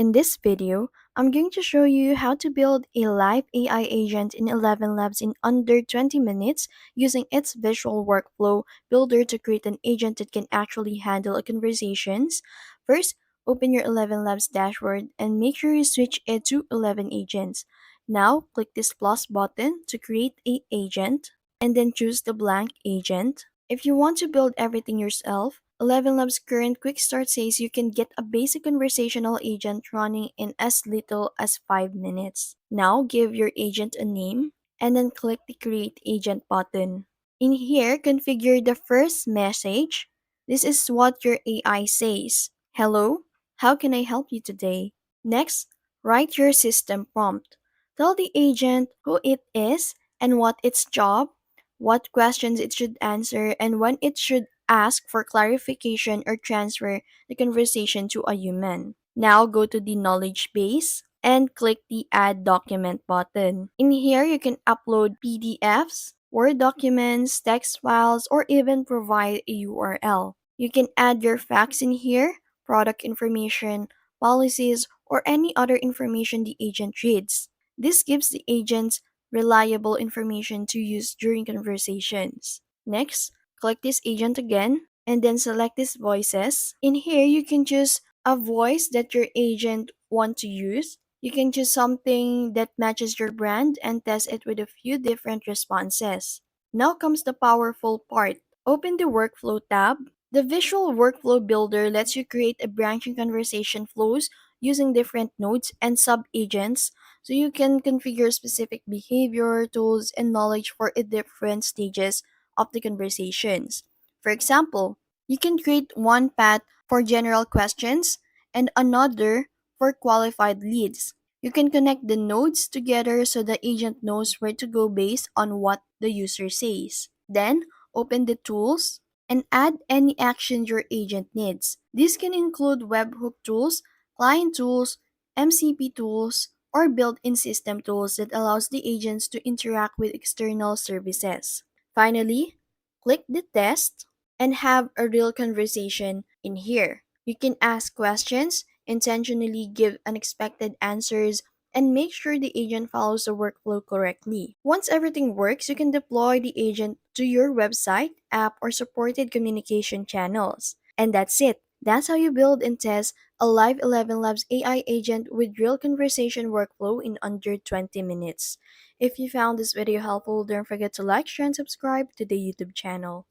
In this video, I'm going to show you how to build a live AI agent in ElevenLabs in under 20 minutes using its visual workflow builder to create an agent that can actually handle conversations. First, open your ElevenLabs dashboard and make sure you switch it to 11 agents. Now, click this plus button to create a agent and then choose the blank agent. If you want to build everything yourself, ElevenLabs' current quick start says you can get a basic conversational agent running in as little as 5 minutes. Now give your agent a name and then click the Create Agent button. In here, configure the first message. This is what your AI says. Hello, how can I help you today? Next, write your system prompt. Tell the agent who it is and what its job, what questions it should answer, and when it should ask for clarification or transfer the conversation to a human. Now go to the knowledge base and click the Add Document button. In here, you can upload PDFs, Word documents, text files, or even provide a URL. You can add your facts in here, product information, policies, or any other information the agent reads. This gives the agents reliable information to use during conversations. Next, click this agent again and then select these voices. In here, you can choose a voice that your agent want to use. You can choose something that matches your brand and test it with a few different responses. Now comes the powerful part. Open the workflow tab. The visual workflow builder lets you create a branching conversation flows using different nodes and sub-agents so you can configure specific behavior, tools, and knowledge for the different stages of the conversations. For example, you can create one path for general questions and another for qualified leads. You can connect the nodes together so the agent knows where to go based on what the user says. Then, open the tools and add any action your agent needs. This can include webhook tools, client tools, MCP tools, or built-in system tools that allows the agents to interact with external services. Finally, click the test and have a real conversation in here. You can ask questions, intentionally give unexpected answers, and make sure the agent follows the workflow correctly. Once everything works, you can deploy the agent to your website, app, or supported communication channels. And that's it. That's how you build and test a live ElevenLabs AI agent with real conversation workflow in under 20 minutes. If you found this video helpful, don't forget to like, share, and subscribe to the YouTube channel.